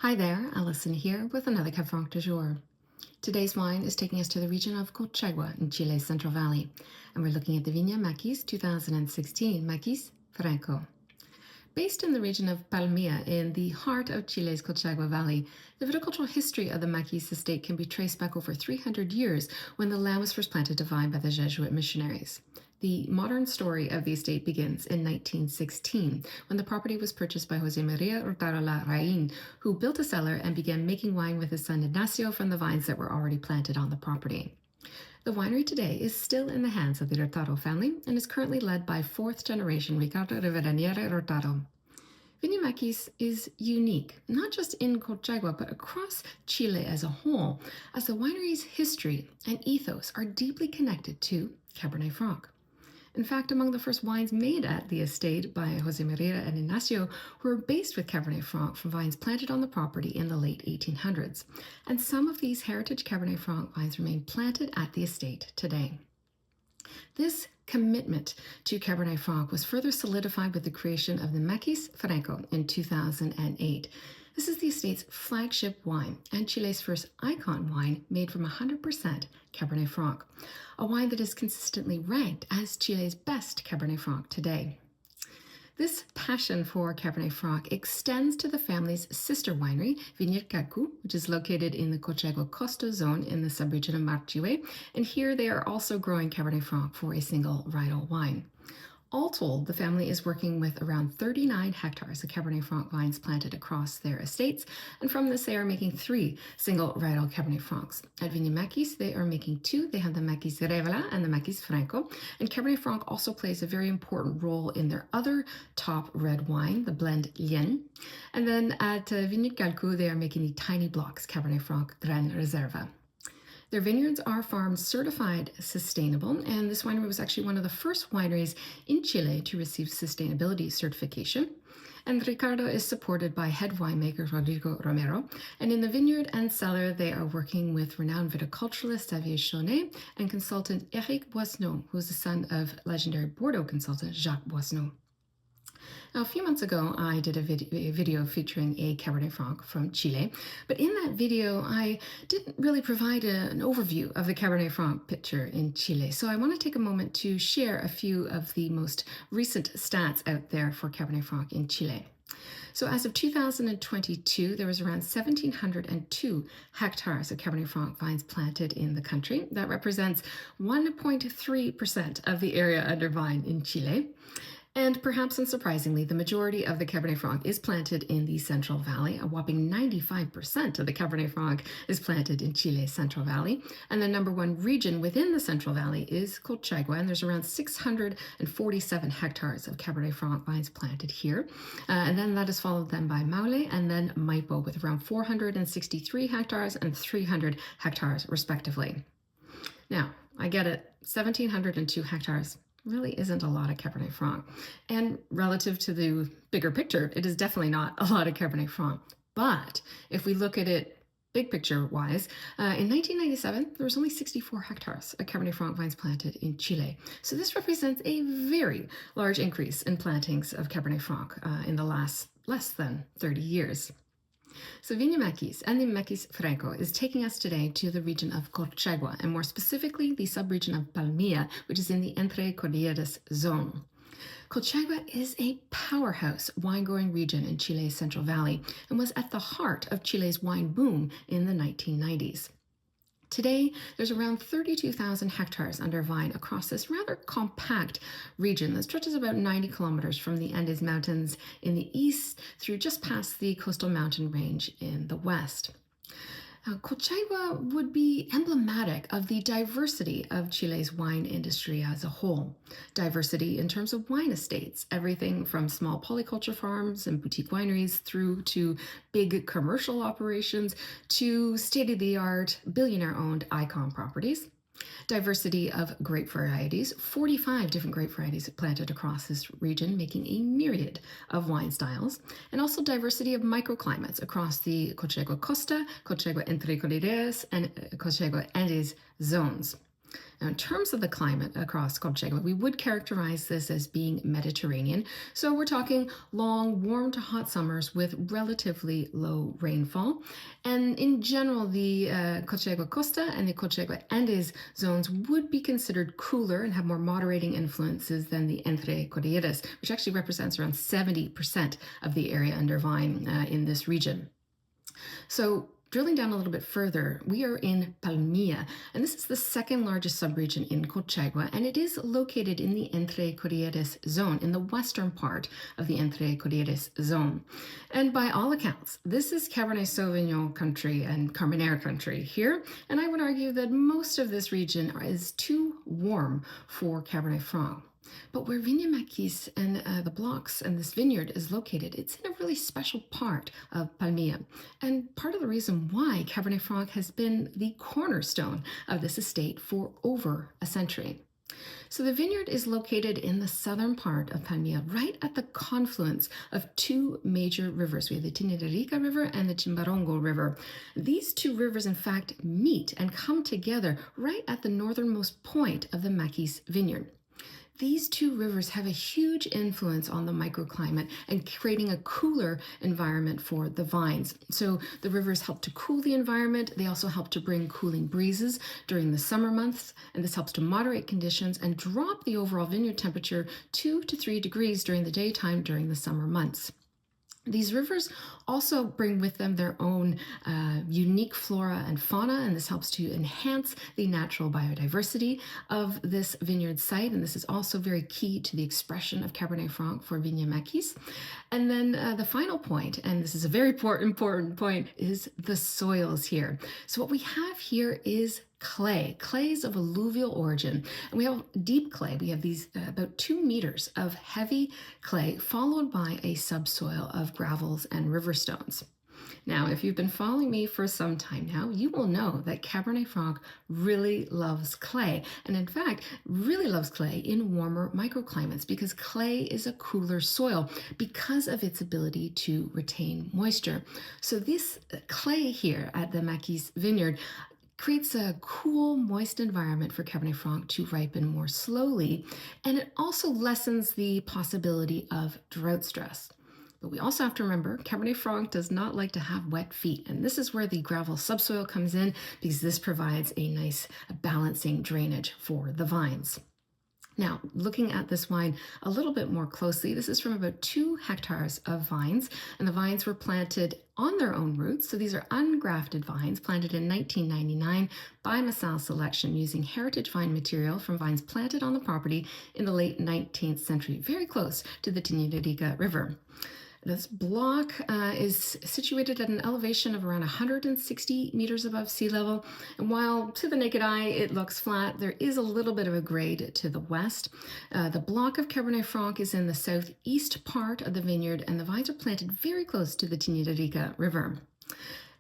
Hi there, Alison here with another Cab Franc du jour. Today's wine is taking us to the region of Colchagua in Chile's Central Valley, and we're looking at the Viña Maquis 2016 Maquis Franco. Based in the region of Palmilla in the heart of Chile's Colchagua Valley, the viticultural history of the Maquis estate can be traced back over 300 years when the land was first planted to vine by the Jesuit missionaries. The modern story of the estate begins in 1916, when the property was purchased by José María Hurtado Larraín, who built a cellar and began making wine with his son Ignacio from the vines that were already planted on the property. The winery today is still in the hands of the Hurtado family and is currently led by fourth generation Ricardo Rivadeneira Hurtado. Viña Maquis is unique, not just in Colchagua, but across Chile as a whole, as the winery's history and ethos are deeply connected to Cabernet Franc. In fact, among the first wines made at the estate by José María and Ignacio were based with Cabernet Franc from vines planted on the property in the late 1800s. And some of these heritage Cabernet Franc vines remain planted at the estate today. This commitment to Cabernet Franc was further solidified with the creation of the Maquis Franco in 2008. This is the estate's flagship wine and Chile's first icon wine made from 100% Cabernet Franc, a wine that is consistently ranked as Chile's best Cabernet Franc today. This passion for Cabernet Franc extends to the family's sister winery, Viña Maquis, which is located in the Colchagua Costa zone in the subregion of Maquis, and here they are also growing Cabernet Franc for a single varietal wine. All told, the family is working with around 39 hectares of Cabernet Franc vines planted across their estates, and from this they are making 3 single varietal Cabernet Francs. At Viña Maquis, they are making 2. They have the Maquis Revela and the Maquis Franco, and Cabernet Franc also plays a very important role in their other top red wine, the blend Lien. And then at Viña Maquis, they are making the tiny blocks Cabernet Franc Gran Reserva. Their vineyards are farm certified sustainable, and this winery was actually one of the first wineries in Chile to receive sustainability certification. And Ricardo is supported by head winemaker Rodrigo Romero, and in the vineyard and cellar they are working with renowned viticulturalist Xavier Chaunet and consultant Éric Boisneau, who is the son of legendary Bordeaux consultant Jacques Boisneau. Now, a few months ago, I did a video featuring a Cabernet Franc from Chile, but in that video, I didn't really provide an overview of the Cabernet Franc picture in Chile. So I want to take a moment to share a few of the most recent stats out there for Cabernet Franc in Chile. So as of 2022, there was around 1,702 hectares of Cabernet Franc vines planted in the country. That represents 1.3% of the area under vine in Chile. And perhaps unsurprisingly, the majority of the Cabernet Franc is planted in the Central Valley. A whopping 95% of the Cabernet Franc is planted in Chile's Central Valley. And the number one region within the Central Valley is Colchagua, and there's around 647 hectares of Cabernet Franc vines planted here. And then that is followed then by Maule and then Maipo with around 463 hectares and 300 hectares respectively. Now, I get it, 1,702 hectares really isn't a lot of Cabernet Franc. And relative to the bigger picture, it is definitely not a lot of Cabernet Franc. But if we look at it big picture wise, in 1997, there was only 64 hectares of Cabernet Franc vines planted in Chile. So this represents a very large increase in plantings of Cabernet Franc in the last less than 30 years. So Viña Maquis and the Maquis Franco is taking us today to the region of Colchagua, and more specifically the subregion of Palmilla, which is in the Entre Cordilleras zone. Colchagua is a powerhouse wine-growing region in Chile's Central Valley and was at the heart of Chile's wine boom in the 1990s. Today, there's around 32,000 hectares under vine across this rather compact region that stretches about 90 kilometers from the Andes Mountains in the east through just past the coastal mountain range in the west. Colchagua would be emblematic of the diversity of Chile's wine industry as a whole. Diversity in terms of wine estates, everything from small polyculture farms and boutique wineries through to big commercial operations to state-of-the-art, billionaire-owned icon properties. Diversity of grape varieties, 45 different grape varieties planted across this region, making a myriad of wine styles, and also diversity of microclimates across the Colchagua Costa, Colchagua Entre Cordilleras, and Colchagua Andes zones. Now, in terms of the climate across Colchagua, we would characterize this as being Mediterranean. So we're talking long, warm to hot summers with relatively low rainfall. And in general, the Colchagua Costa and the Colchagua Andes zones would be considered cooler and have more moderating influences than the Entre Cordilleras, which actually represents around 70% of the area under vine in this region. So drilling down a little bit further, we are in Palmilla, and this is the second largest subregion in Colchagua, and it is located in the Entre Cordilleras zone, in the western part of the Entre Cordilleras zone. And by all accounts, this is Cabernet Sauvignon country and Carmenere country here, and I would argue that most of this region is too warm for Cabernet Franc. But where Viña Maquis and the blocks and this vineyard is located, it's in a really special part of Palmilla. And part of the reason why Cabernet Franc has been the cornerstone of this estate for over a century. So the vineyard is located in the southern part of Palmilla, right at the confluence of two major rivers. We have the Tinidarica River and the Chimbarongo River. These two rivers, in fact, meet and come together right at the northernmost point of the Maquis Vineyard. These two rivers have a huge influence on the microclimate and creating a cooler environment for the vines. So the rivers help to cool the environment. They also help to bring cooling breezes during the summer months, and this helps to moderate conditions and drop the overall vineyard temperature 2 to 3 degrees during the daytime during the summer months. These rivers also bring with them their own unique flora and fauna, and this helps to enhance the natural biodiversity of this vineyard site, and this is also very key to the expression of Cabernet Franc for Viña Maquis. And then the final point, and this is a very important point, is the soils here. So what we have here is clays of alluvial origin, and we have deep clay. We have these about 2 meters of heavy clay followed by a subsoil of gravels and river stones. Now, if you've been following me for some time now, you will know that Cabernet Franc really loves clay, and in fact really loves clay in warmer microclimates because clay is a cooler soil because of its ability to retain moisture. So this clay here at the Maquis Vineyard creates a cool, moist environment for Cabernet Franc to ripen more slowly, and it also lessens the possibility of drought stress. But we also have to remember Cabernet Franc does not like to have wet feet, and this is where the gravel subsoil comes in because this provides a nice balancing drainage for the vines. Now, looking at this wine a little bit more closely, this is from about 2 hectares of vines, and the vines were planted on their own roots. So these are ungrafted vines planted in 1999 by Massal Selection using heritage vine material from vines planted on the property in the late 19th century, very close to the Tinidarica River. This block is situated at an elevation of around 160 meters above sea level, and while to the naked eye it looks flat, there is a little bit of a grade to the west. The block of Cabernet Franc is in the southeast part of the vineyard, and the vines are planted very close to the Tinidarica River.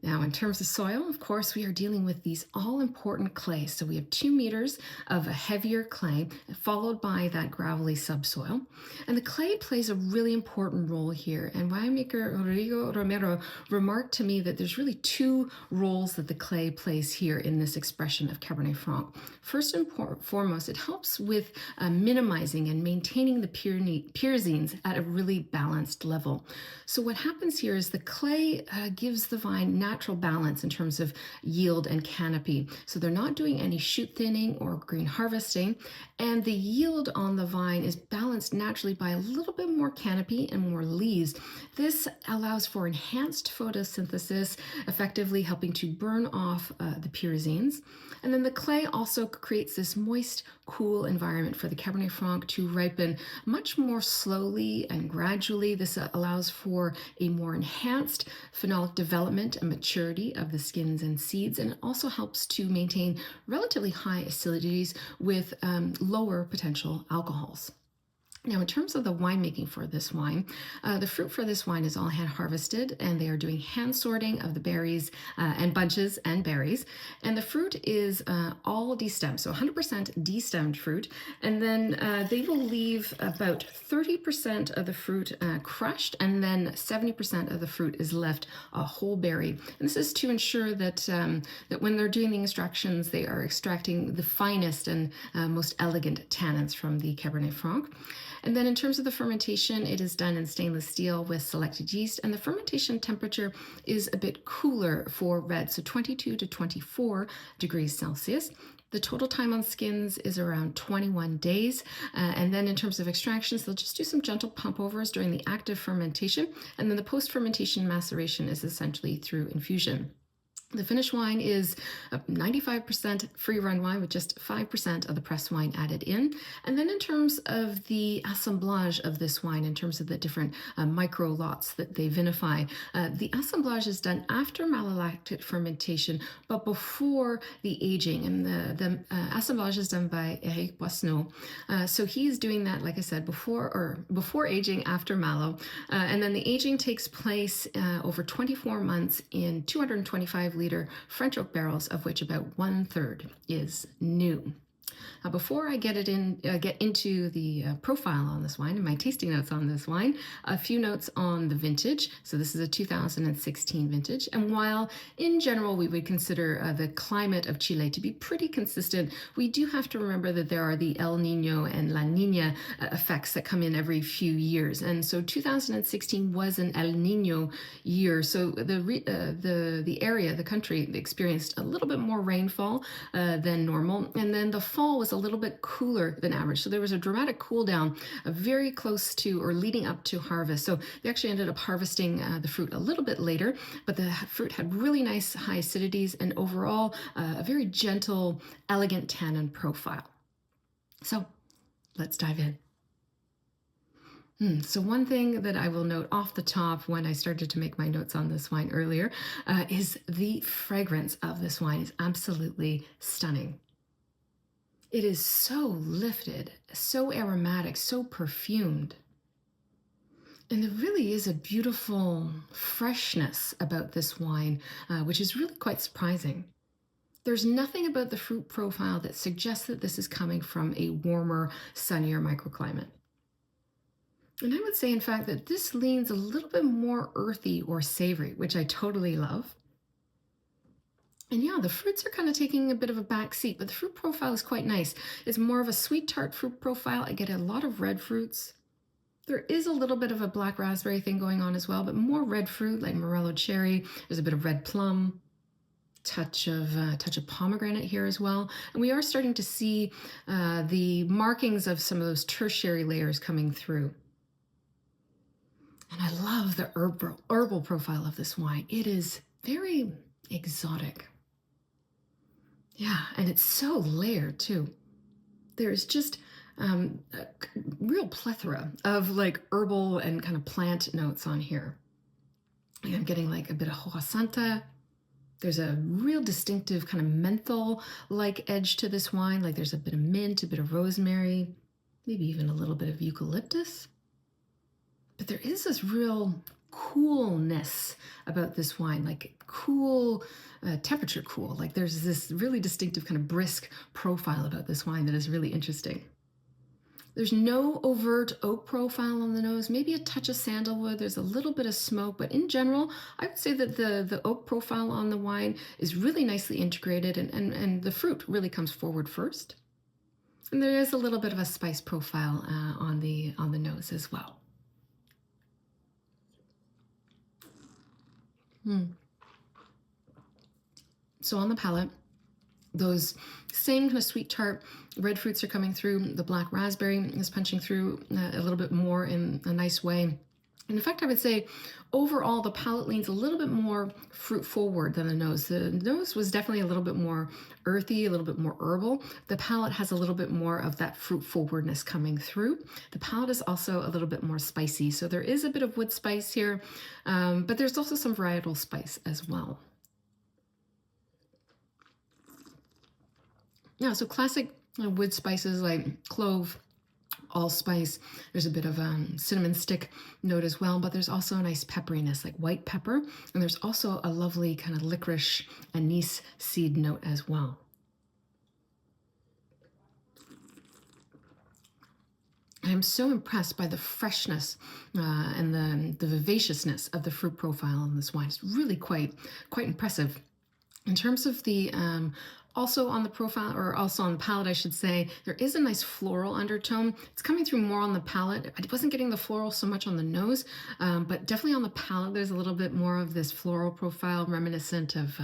Now, in terms of soil, of course, we are dealing with these all-important clays. So we have 2 meters of a heavier clay, followed by that gravelly subsoil. And the clay plays a really important role here. And winemaker Rodrigo Romero remarked to me that there's really 2 roles that the clay plays here in this expression of Cabernet Franc. First and foremost, it helps with minimizing and maintaining the pyrazines at a really balanced level. So what happens here is the clay gives the vine natural balance in terms of yield and canopy. So they're not doing any shoot thinning or green harvesting, and the yield on the vine is balanced naturally by a little bit more canopy and more leaves. This allows for enhanced photosynthesis, effectively helping to burn off the pyrazines. And then the clay also creates this moist, cool environment for the Cabernet Franc to ripen much more slowly and gradually. This allows for a more enhanced phenolic development and maturity of the skins and seeds, and it also helps to maintain relatively high acidities with lower potential alcohols. Now, in terms of the winemaking for this wine, the fruit for this wine is all hand harvested, and they are doing hand sorting of the berries and bunches and berries. And the fruit is all destemmed, so 100% destemmed fruit. And then they will leave about 30% of the fruit crushed, and then 70% of the fruit is left a whole berry. And this is to ensure that that when they're doing the extractions, they are extracting the finest and most elegant tannins from the Cabernet Franc. And then in terms of the fermentation, it is done in stainless steel with selected yeast, and the fermentation temperature is a bit cooler for red, so 22 to 24 degrees Celsius. The total time on skins is around 21 days. And then in terms of extractions, they'll just do some gentle pump overs during the active fermentation, and then the post-fermentation maceration is essentially through infusion. The finished wine is 95% free-run wine with just 5% of the pressed wine added in. And then in terms of the assemblage of this wine, in terms of the different micro lots that they vinify, the assemblage is done after malolactic fermentation, but before the aging. And the assemblage is done by Eric Boissneau. So he's doing that, like I said, before aging, after malo. And then the aging takes place over 24 months in 225 liter French oak barrels, of which about 1/3 is new. Now, before I get into the profile on this wine and my tasting notes on this wine, a few notes on the vintage. So this is a 2016 vintage. And while in general we would consider the climate of Chile to be pretty consistent, we do have to remember that there are the El Nino and La Niña effects that come in every few years. And so 2016 was an El Nino year. So the area, the country, experienced a little bit more rainfall than normal. And then the fall was a little bit cooler than average. So there was a dramatic cool down very close to or leading up to harvest. So they actually ended up harvesting the fruit a little bit later, but the fruit had really nice high acidities and overall a very gentle, elegant tannin profile. So let's dive in. So one thing that I will note off the top when I started to make my notes on this wine earlier is the fragrance of this wine is absolutely stunning. It is so lifted, so aromatic, so perfumed. And there really is a beautiful freshness about this wine, which is really quite surprising. There's nothing about the fruit profile that suggests that this is coming from a warmer, sunnier microclimate. And I would say, in fact, that this leans a little bit more earthy or savory, which I totally love. And yeah, the fruits are kind of taking a bit of a back seat, but the fruit profile is quite nice. It's more of a sweet tart fruit profile. I get a lot of red fruits. There is a little bit of a black raspberry thing going on as well, but more red fruit like Morello cherry. There's a bit of red plum, touch of pomegranate here as well. And we are starting to see the markings of some of those tertiary layers coming through. And I love the herbal profile of this wine. It is very exotic. Yeah, and it's so layered too. There's just a real plethora of like herbal and kind of plant notes on here. I'm getting like a bit of hoja santa. There's a real distinctive kind of menthol-like edge to this wine. Like there's a bit of mint, a bit of rosemary, maybe even a little bit of eucalyptus. But there is this real coolness about this wine, like cool, temperature cool. Like there's this really distinctive kind of brisk profile about this wine that is really interesting. There's no overt oak profile on the nose, maybe a touch of sandalwood. There's a little bit of smoke, but in general, I would say that the oak profile on the wine is really nicely integrated and the fruit really comes forward first. And there is a little bit of a spice profile on the nose as well. So on the palate, those same kind of sweet tart red fruits are coming through. The black raspberry is punching through a little bit more in a nice way. And in fact, I would say overall the palate leans a little bit more fruit forward than the nose. The nose was definitely a little bit more earthy, a little bit more herbal. The palate has a little bit more of that fruit forwardness coming through. The palate is also a little bit more spicy. So there is a bit of wood spice here, but there's also some varietal spice as well. Yeah, so classic wood spices like clove, allspice. There's a bit of cinnamon stick note as well, but there's also a nice pepperiness, like white pepper. And there's also a lovely kind of licorice anise seed note as well. I'm so impressed by the freshness and the vivaciousness of the fruit profile in this wine. It's really quite impressive. In terms of the also on the profile, or also on the palate, I should say, there is a nice floral undertone. It's coming through more on the palate. I wasn't getting the floral so much on the nose, but definitely on the palate, there's a little bit more of this floral profile, reminiscent of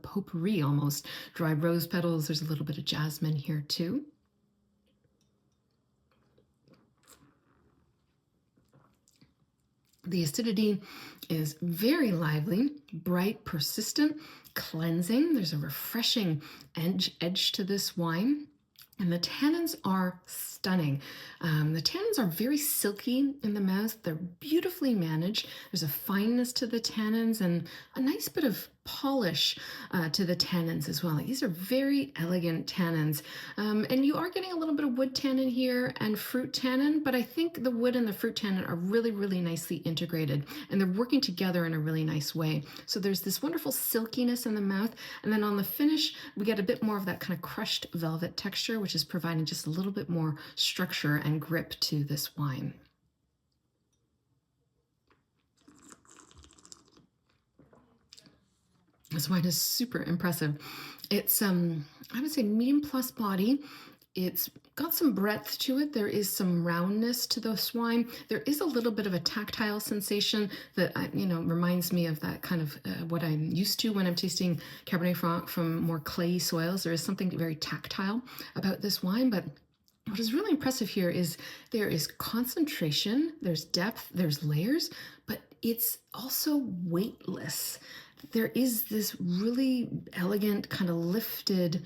potpourri almost. Dried rose petals. There's a little bit of jasmine here too. The acidity is very lively, bright, persistent, cleansing. There's a refreshing edge to this wine. And the tannins are stunning. The tannins are very silky in the mouth. They're beautifully managed. There's a fineness to the tannins and a nice bit of polish to the tannins as well. These are very elegant tannins. And you are getting a little bit of wood tannin here and fruit tannin, but I think the wood and the fruit tannin are really, really nicely integrated, and they're working together in a really nice way. So there's this wonderful silkiness in the mouth, and then on the finish, we get a bit more of that kind of crushed velvet texture, which is providing just a little bit more structure and grip to this wine. This wine is super impressive. It's, I would say, medium plus body. It's got some breadth to it. There is some roundness to this wine. There is a little bit of a tactile sensation that, reminds me of that kind of what I'm used to when I'm tasting Cabernet Franc from more clayey soils. There is something very tactile about this wine, but what is really impressive here is there is concentration, there's depth, there's layers, but it's also weightless. There is this really elegant, kind of lifted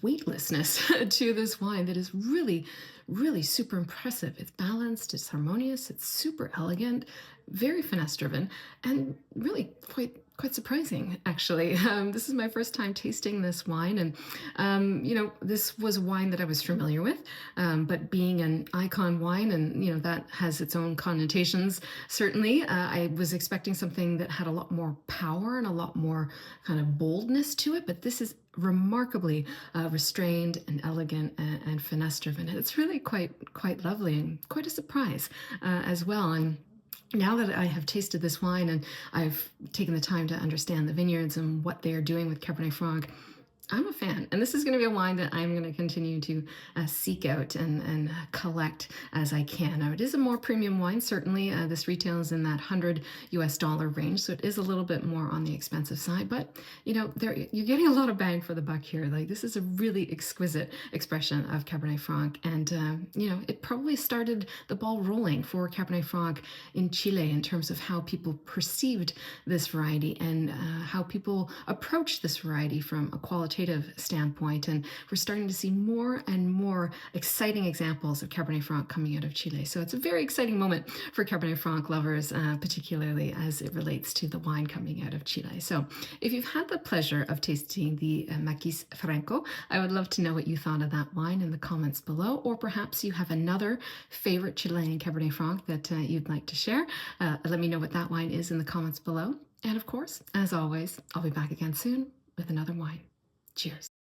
weightlessness to this wine that is really, really super impressive. It's balanced, it's harmonious, it's super elegant, very finesse-driven, and really quite surprising, actually. This is my first time tasting this wine, and this was a wine that I was familiar with, but being an icon wine, and that has its own connotations, certainly. I was expecting something that had a lot more power and a lot more kind of boldness to it, but this is remarkably restrained and elegant and finesse-driven, and it's really quite lovely and quite a surprise as well. And now that I have tasted this wine and I've taken the time to understand the vineyards and what they are doing with Cabernet Franc, I'm a fan, and this is going to be a wine that I'm going to continue to seek out and collect as I can. Now, it is a more premium wine, certainly. This retails in that $100 range, so it is a little bit more on the expensive side, but you're getting a lot of bang for the buck here. Like, this is a really exquisite expression of Cabernet Franc, and it probably started the ball rolling for Cabernet Franc in Chile in terms of how people perceived this variety and how people approach this variety from a qualitative standpoint, and we're starting to see more and more exciting examples of Cabernet Franc coming out of Chile. So it's a very exciting moment for Cabernet Franc lovers, particularly as it relates to the wine coming out of Chile. So if you've had the pleasure of tasting the Maquis Franco, I would love to know what you thought of that wine in the comments below, or perhaps you have another favorite Chilean Cabernet Franc that you'd like to share. Let me know what that wine is in the comments below. And of course, as always, I'll be back again soon with another wine. Cheers.